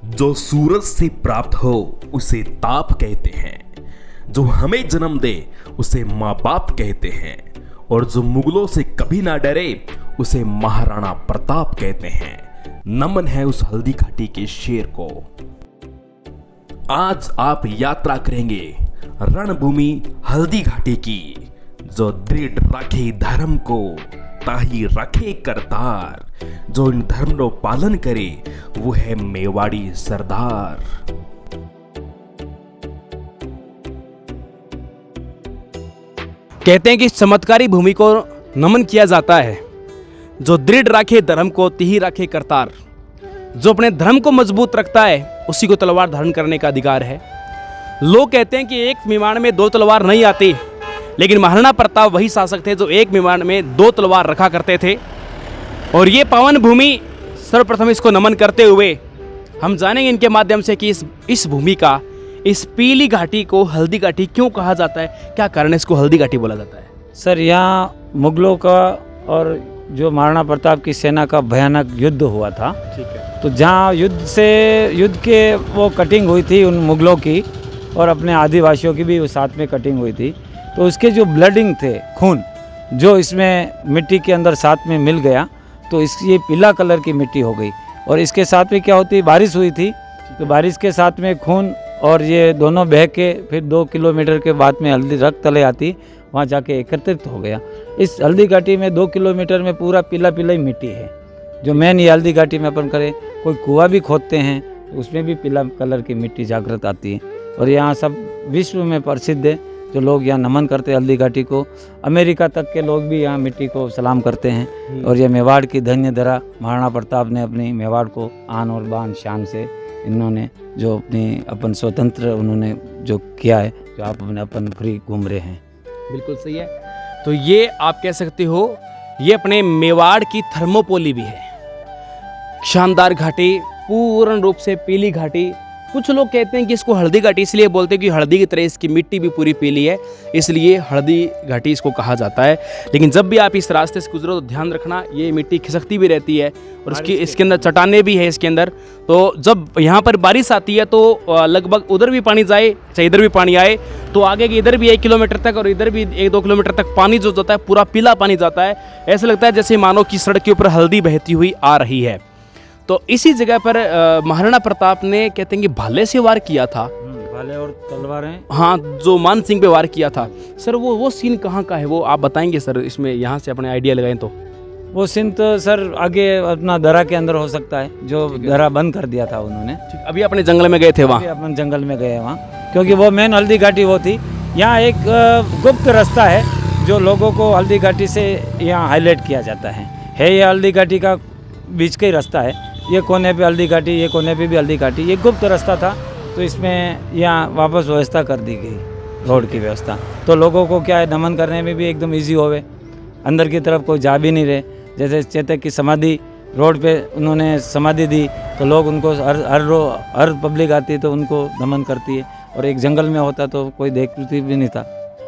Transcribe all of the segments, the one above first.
जो सूरज से प्राप्त हो उसे ताप कहते हैं, जो हमें जन्म दे उसे माँ बाप कहते हैं, और जो मुगलों से कभी ना डरे उसे महाराणा प्रताप कहते हैं। नमन है उस हल्दी घाटी के शेर को। आज आप यात्रा करेंगे रणभूमि हल्दी घाटी की, जो दृढ़ रखे धर्म को ताही रखे करतार, जो इन धर्म नो पालन करे वो है मेवाड़ी सरदार। कहते हैं कि इस चमत्कारी भूमि को नमन किया जाता है। जो दृढ़ रखे धर्म को तिही रखे करतार, जो अपने धर्म को मजबूत रखता है उसी को तलवार धारण करने का अधिकार है। लोग कहते हैं कि एक विमान में दो तलवार नहीं आती, लेकिन महाराणा प्रताप वही शासक थे जो एक विमान में दो तलवार रखा करते थे। और ये पावन भूमि सर्वप्रथम इसको नमन करते हुए हम जानेंगे इनके माध्यम से कि इस भूमि का, इस पीली घाटी को हल्दी घाटी क्यों कहा जाता है, क्या कारण है इसको हल्दी घाटी बोला जाता है। सर, यहाँ मुगलों का और जो महाराणा प्रताप की सेना का भयानक युद्ध हुआ था। ठीक है। तो जहाँ युद्ध के वो कटिंग हुई थी उन मुगलों की, और अपने आदिवासियों की भी साथ में कटिंग हुई थी। तो उसके जो ब्लडिंग थे, खून जो इसमें मिट्टी के अंदर साथ में मिल गया, तो ये पीला कलर की मिट्टी हो गई। और इसके साथ में क्या होती, बारिश हुई थी, तो बारिश के साथ में खून और ये दोनों बह के फिर 2 किलोमीटर के बाद में हल्दी रक्त तले आती, वहाँ जाके एकत्रित हो गया। इस हल्दी घाटी में 2 किलोमीटर में पूरा पीला पीला ही मिट्टी है। जो मेन ये हल्दी घाटी में अपन करें, कोई कुआं भी खोदते हैं तो उसमें भी पीला कलर की मिट्टी जागृत आती है। और यहाँ सब विश्व में प्रसिद्ध है, जो लोग यहाँ नमन करते हैं हल्दी घाटी को। अमेरिका तक के लोग भी यहाँ मिट्टी को सलाम करते हैं। और ये मेवाड़ की धन्य धरा, महाराणा प्रताप ने अपनी मेवाड़ को आन और बान शान से इन्होंने जो अपनी अपन स्वतंत्र उन्होंने जो किया है, जो आप अपने अपन फ्री घूम रहे हैं। बिल्कुल सही है। तो ये आप कह सकते हो ये अपने मेवाड़ की थर्मोपोली भी है। शानदार घाटी, पूर्ण रूप से पीली घाटी। कुछ लोग कहते हैं कि इसको हल्दी घाटी इसलिए बोलते हैं कि हल्दी की तरह इसकी मिट्टी भी पूरी पीली है, इसलिए हल्दी घाटी इसको कहा जाता है। लेकिन जब भी आप इस रास्ते से गुजरो तो ध्यान रखना, ये मिट्टी खिसकती भी रहती है और इसके अंदर चट्टानें भी है इसके अंदर। तो जब यहाँ पर बारिश आती है तो लगभग उधर भी पानी जाए चाहे इधर भी पानी आए, तो आगे की इधर भी 1 किलोमीटर तक और इधर भी 1-2 किलोमीटर तक पानी जो जाता है पूरा पीला पानी जाता है। ऐसा लगता है जैसे मानो कि सड़क के ऊपर हल्दी बहती हुई आ रही है। तो इसी जगह पर महाराणा प्रताप ने कहते हैं कि भाले से वार किया था। भाले और तलवारें, हाँ, जो मान सिंह पे वार किया था। सर वो सीन कहाँ का है, वो आप बताएंगे सर, इसमें यहाँ से अपने आइडिया लगाएं तो। वो सीन तो सर आगे अपना दरा के अंदर हो सकता है, जो दरा बंद कर दिया था उन्होंने। अभी अपने जंगल में गए थे वहाँ, अपन जंगल में गए वहाँ, क्योंकि वो मेन हल्दी घाटी वो थी। यहाँ एक गुप्त रास्ता है जो लोगों को हल्दी घाटी से यहाँ हाईलाइट किया जाता है। ये हल्दी घाटी का बीच का ही रास्ता है। ये कोने पे हल्दी घाटी, ये कोने पे भी हल्दी घाटी। ये गुप्त रास्ता था, तो इसमें यहाँ वापस व्यवस्था कर दी गई, रोड की व्यवस्था। तो लोगों को क्या है, नमन करने में भी एकदम इजी होवे, अंदर की तरफ कोई जा भी नहीं रहे। जैसे चेतक की समाधि रोड पे उन्होंने समाधि दी, तो लोग उनको हर पब्लिक आती है तो उनको नमन करती है। और एक जंगल में होता तो कोई देखती भी नहीं था।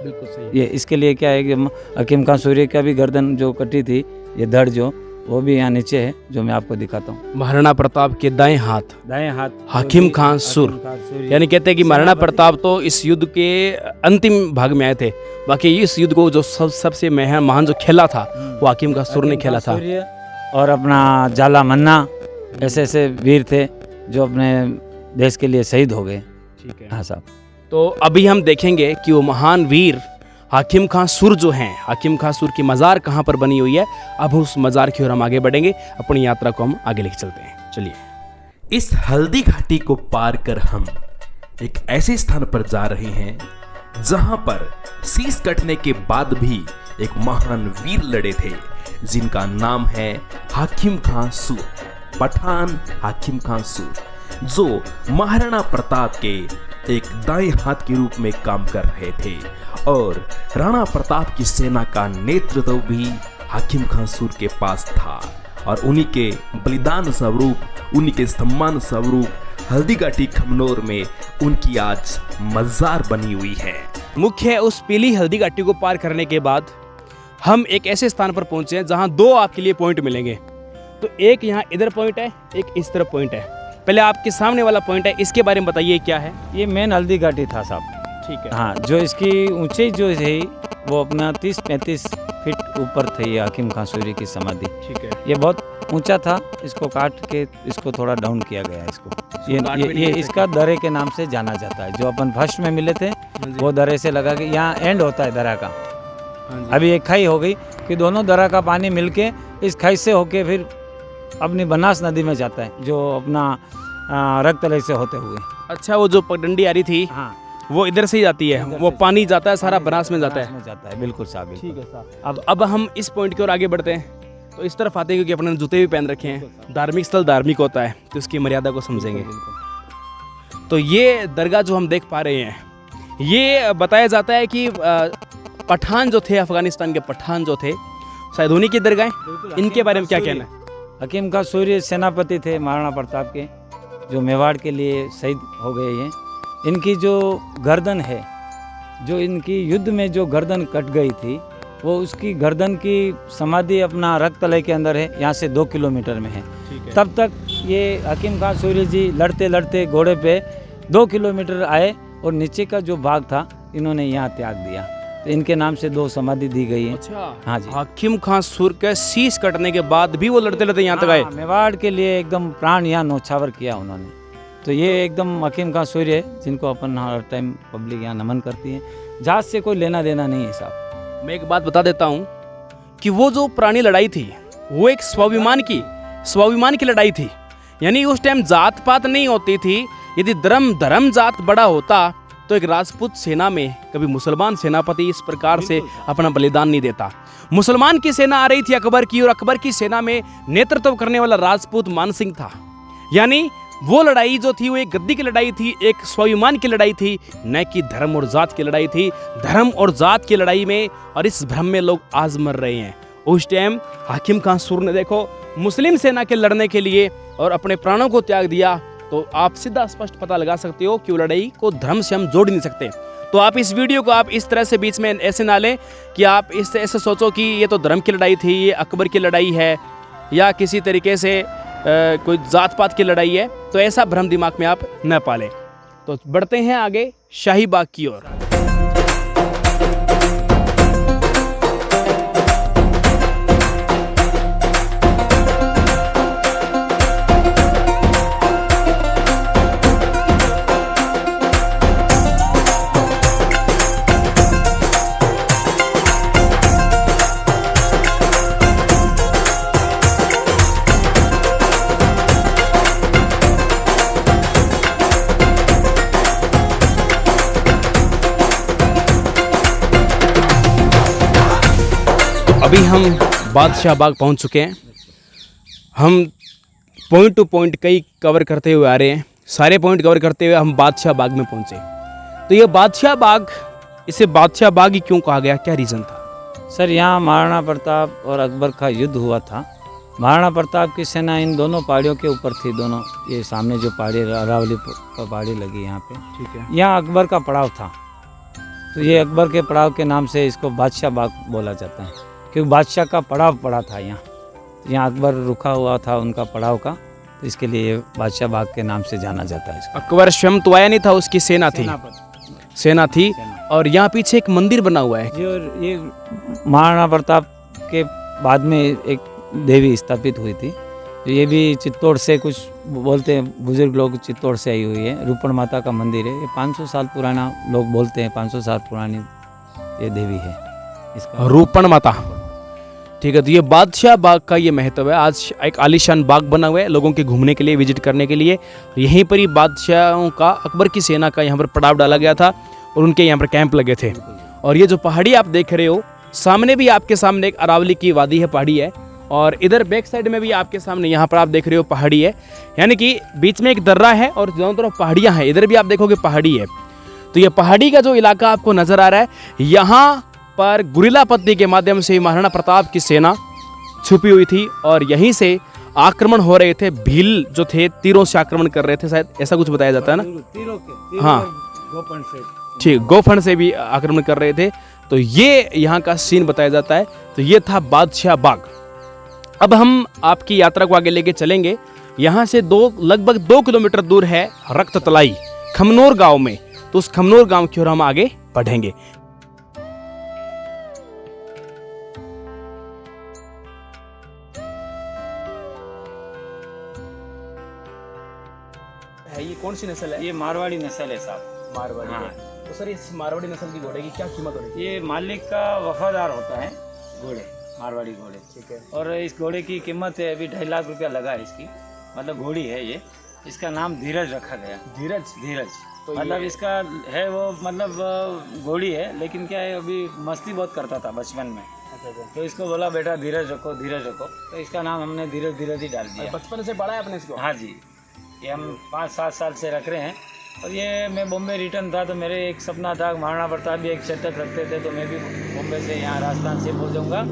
बिल्कुल सही। ये इसके लिए क्या है कि हकीम खान सूर्य का भी गर्दन जो कटी थी, ये धड़ जो वो भी यहाँ नीचे है, जो मैं आपको दिखाता हूँ। महाराणा प्रताप के दाएं हाथ हकीम खान सुर, यानी कहते हैं कि महाराणा प्रताप तो इस युद्ध के अंतिम भाग में आए थे। बाकी इस युद्ध को जो सबसे महान जो खेला था वो हकीम खान सुर ने खेला था। और अपना जाला मन्ना, ऐसे ऐसे वीर थे जो अपने देश के लिए शहीद हो गए। ठीक है। हाँ साहब। तो अभी हम देखेंगे कि वो महान वीर हकीम खान सुर जो हैं, हकीम खान सुर की मज़ार कहाँ पर बनी हुई है। अब उस मज़ार की ओर हम आगे बढ़ेंगे, अपनी यात्रा को हम आगे लेके चलते हैं। चलिए। इस हल्दी घाटी को पार कर हम एक ऐसे स्थान पर जा रहे हैं जहां पर शीश कटने के बाद भी एक महान वीर लड़े थे, जिनका नाम है हकीम खान सुर, पठान हकीम खान सुर, जो महाराणा प्रताप के एक दाएं हाथ के रूप में काम कर रहे थे। और राणा प्रताप की सेना का नेतृत्व भी हकीम खान सुर के पास था। और उन्हीं के बलिदान स्वरूप, उन्हीं के सम्मान स्वरूप हल्दी घाटी खमनोर में उनकी आज मज़ार बनी हुई है। मुख्य उस पीली हल्दी घाटी को पार करने के बाद हम एक ऐसे स्थान पर पहुंचे हैं जहां 2 आपके लिए पॉइंट मिलेंगे। तो एक यहाँ इधर पॉइंट है, एक इस तरफ पॉइंट है। पहले आपके सामने वाला पॉइंट है, इसके बारे में बताइए क्या है। ये मेन हल्दी घाटी था साहब। ठीक है। हाँ, जो इसकी ऊंचाई जो है वो अपना 30-35 फीट ऊपर थी ये हकीम खां सूरी की समाधि। ठीक है। ये बहुत ऊंचा था, इसको काट के इसको थोड़ा डाउन किया गया है इसको। ये इसका दरे के नाम से जाना जाता है। जो अपन फर्स्ट में मिले थे वो दरे से लगा के यहाँ एंड होता है दरा का। अभी एक खाई हो गई कि दोनों दरा का पानी मिलके इस खाई से होके फिर अपनी बनास नदी में जाता है, जो अपना रक्तलय से होते हुए। अच्छा, वो जो पगडंडी आ रही थी हाँ, वो इधर से ही जाती है, वो पानी जाता है सारा बनास में जाता है। में जाता है, बिल्कुल साहब। ठीक है साहब। अब हम इस पॉइंट की ओर आगे बढ़ते हैं। तो इस तरफ आते हैं क्योंकि अपने जूते भी पहन रखे हैं। धार्मिक स्थल धार्मिक होता है तो उसकी मर्यादा को समझेंगे। तो ये दरगाह जो हम देख पा रहे हैं, ये बताया जाता है कि पठान जो थे, अफगानिस्तान के पठान जो थे, शायद उन्हीं की दरगाह। इनके बारे में क्या कहना है? हकीम खां सूरी सेनापति थे महाराणा प्रताप के, जो मेवाड़ के लिए शहीद हो गए हैं। इनकी जो गर्दन है, जो इनकी युद्ध में जो गर्दन कट गई थी, वो उसकी गर्दन की समाधि अपना रक्तलय के अंदर है, यहाँ से 2 किलोमीटर में है। तब तक ये हकीम खां सूरी जी लड़ते लड़ते घोड़े पे 2 किलोमीटर आए और नीचे का जो भाग था इन्होंने यहाँ त्याग दिया, तो इनके नाम से 2 समाधि दी गई है। अच्छा, हाँ जी। हकीम खां सूर के शीश कटने के बाद भी वो लड़ते लड़ते यहाँ तक आए। मेवाड़ के लिए एकदम प्राण यहाँ न्योछावर किया उन्होंने। तो ये एकदम हकीम खां सूरी है, जिनको अपन हर टाइम पब्लिक यहाँ नमन करती है। जात से कोई लेना देना नहीं है साहब। मैं एक बात बता देता हूँ कि वो जो पुरानी लड़ाई थी वो एक स्वाभिमान की लड़ाई थी। यानी उस टाइम जात पात नहीं होती थी। यदि धर्म जात बड़ा होता तो एक राजपूत सेना में कभी मुसलमान सेनापति इस प्रकार से अपना बलिदान नहीं देता। मुसलमान की सेना आ रही थी अकबर की, और अकबर की सेना में नेतृत्व करने वाला राजपूत मान सिंह था। यानी वो लड़ाई जो थी वो एक गद्दी की लड़ाई थी, एक स्वाभिमान की लड़ाई थी, न कि धर्म और जात की लड़ाई थी। धर्म और जात की लड़ाई में और इस भ्रम में लोग आज मर रहे हैं। उस टाइम हकीम खां सूर ने देखो मुस्लिम सेना के लड़ने के लिए और अपने प्राणों को त्याग दिया, तो आप सीधा स्पष्ट पता लगा सकते हो कि वो लड़ाई को धर्म से हम जोड़ नहीं सकते। तो आप इस वीडियो को आप इस तरह से बीच में ऐसे ना लें कि आप इससे ऐसे सोचो कि ये तो धर्म की लड़ाई थी, ये अकबर की लड़ाई है, या किसी तरीके से कोई जात पात की लड़ाई है। तो ऐसा भ्रम दिमाग में आप न पालें। तो बढ़ते हैं आगे शाही बाग की ओर। अभी हम बादशाह बाग पहुंच चुके हैं। हम पॉइंट टू पॉइंट कई कवर करते हुए आ रहे हैं। सारे पॉइंट कवर करते हुए हम बादशाह बाग में पहुंचे। तो ये बादशाह बाग, इसे बादशाह बाग ही क्यों कहा गया, क्या रीज़न था? सर, यहाँ महाराणा प्रताप और अकबर का युद्ध हुआ था। महाराणा प्रताप की सेना इन दोनों पहाड़ियों के ऊपर थी। दोनों ये सामने जो पहाड़ी अरावली पहाड़ी लगी यहाँ पे, ठीक है। यहाँ अकबर का पड़ाव था। तो ये अकबर के पड़ाव के नाम से इसको बादशाह बाग बोला जाता है, क्योंकि बादशाह का पड़ाव पड़ा था यहाँ। यहाँ अकबर रुका हुआ था उनका पड़ाव का, तो इसके लिए बादशाह बाग के नाम से जाना जाता है इसको। अकबर स्वयं तो आया नहीं था, उसकी सेना थी। और यहाँ पीछे एक मंदिर बना हुआ है। ये महाराणा प्रताप के बाद में एक देवी स्थापित हुई थी। तो ये भी चित्तौड़ से, कुछ बोलते हैं बुजुर्ग लोग चित्तौड़ से आई हुई है। रूपण माता का मंदिर है। ये 500 साल पुराना, लोग बोलते हैं 500 साल पुरानी ये देवी है इसका, रूपण माता। ठीक है। तो ये बादशाह बाग का ये महत्व है। आज एक आलीशान बाग बना हुआ है लोगों के घूमने के लिए, विजिट करने के लिए। यहीं पर ही बादशाहों का, अकबर की सेना का यहाँ पर पड़ाव डाला गया था और उनके यहाँ पर कैंप लगे थे। और ये जो पहाड़ी आप देख रहे हो, सामने भी आपके सामने एक अरावली की वादी है, पहाड़ी है। और इधर बैक साइड में भी आपके सामने यहाँ पर आप देख रहे हो पहाड़ी है। यानी कि बीच में एक दर्रा है और दोनों तरफ पहाड़ियाँ हैं। इधर भी आप देखोगे पहाड़ी है। तो ये पहाड़ी का जो इलाका आपको नज़र आ रहा है, यहाँ पर गुरिल्ला पद्धति के माध्यम से महाराणा प्रताप की सेना छुपी हुई थी और यहीं से आक्रमण हो रहे थे। भील जो थे तीरों से आक्रमण कर रहे थे, शायद ऐसा कुछ बताया जाता है ना। तीरों हाँ, ठीक, गोफन से भी आक्रमण कर रहे थे। तो ये यहाँ का सीन बताया जाता है। तो ये था बादशाह बाग। अब हम आपकी यात्रा को आगे लेके चलेंगे यहाँ से लगभग 2 किलोमीटर दूर है रक्ततलाई खमनोर गांव में। तो उस खमनोर गांव की ओर हम आगे बढ़ेंगे। ये कौन सी नस्ल है? ये मारवाड़ी नस्ल है साहब। मारवाड़ी हाँ। है। तो सर इस मारवाड़ी नस्ल की घोड़े की क्या कीमत हो रही है? ये मालिक का वफादार होता है घोड़े, मारवाड़ी घोड़े। ठीक है। और इस घोड़े की कीमत है अभी 2.5 लाख रुपया लगा है इसकी, मतलब घोड़ी है ये। इसका नाम धीरज रखा गया। धीरज। धीरज तो मतलब इसका है वो, मतलब घोड़ी है, लेकिन क्या है अभी मस्ती बहुत करता था बचपन में, तो इसको बोला बेटा धीरज रखो, धीरज रखो, तो इसका नाम हमने धीरज धीरज ही डाल दिया। बचपन से बड़ा है अपने इसको? हाँ जी, ये हम 5-7 साल से रख रहे हैं। और ये मैं बॉम्बे रिटर्न था तो मेरे एक सपना था, महाराणा प्रताप भी एक शतक रखते थे, तो मैं भी बॉम्बे से यहाँ राजस्थान से पहुँचूँगा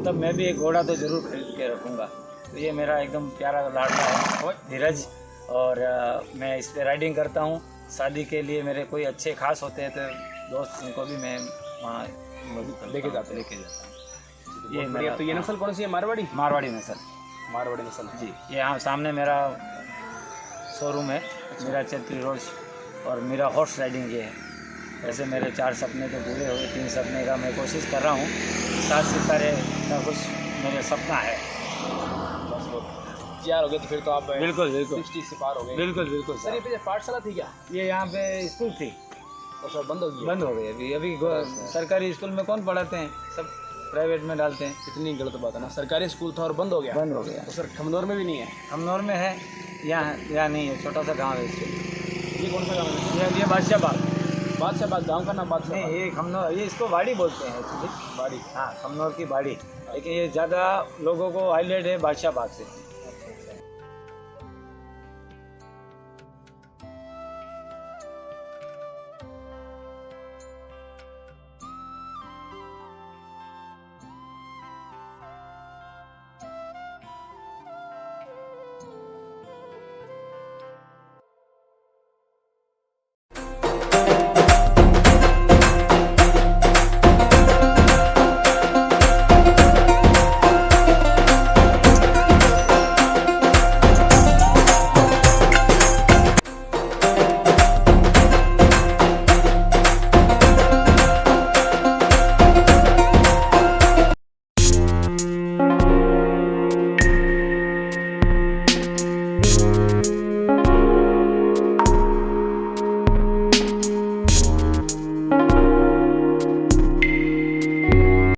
तब मैं भी एक घोड़ा तो ज़रूर खरीद के रखूँगा। तो ये मेरा एकदम प्यारा लाडला है धीरज, और मैं इस पर राइडिंग करता हूँ। शादी के लिए मेरे कोई अच्छे खास होते हैं तो दोस्त उनको भी मैं वहाँ लेके जाता हूँ। ये बढ़िया। तो ये नस्ल कौन सी है? मारवाड़ी? मारवाड़ी नस्ल। मारवाड़ी नस्ल जी, ये यहाँ सामने मेरा शोरूम है, मेरा चैत्री रोज, और मेरा हॉर्स राइडिंग ये है। ऐसे मेरे 4 सपने तो पूरे हुए, 3 सपने का मैं कोशिश कर रहा हूँ। 7 सितारे का कुछ मेरा सपना है। तैयार हो गए तो फिर तो आप बिल्कुल बिल्कुल 60 से पार हो गए। बिल्कुल बिल्कुल सर ये पीछे पाठशाला थी क्या? ये यहाँ पे स्कूल थी, तो सर बंद हो गई? बंद हो गई अभी। अभी सरकारी स्कूल में कौन पढ़ाते हैं, सब प्राइवेट में डालते हैं। कितनी गलत बात है ना, सरकारी स्कूल था और बंद हो गया। बंद हो गया। तो सर खमनौर में भी नहीं है? खमनौर में है, यहाँ नहीं है, छोटा सा गाँव है इसके। ये कौन सा गाँव है? ये बादशाह बाग। बादशाह बाग गाँव का नाम? बादशाह नहीं, बाग। ये खमनौर, ये इसको बाड़ी बोलते हैं एक्चुअली, बाड़ी। हाँ खमनौर की बाड़ी, लेकिन ये ज़्यादा लोगों को हाईलाइट है बादशाह बाग से।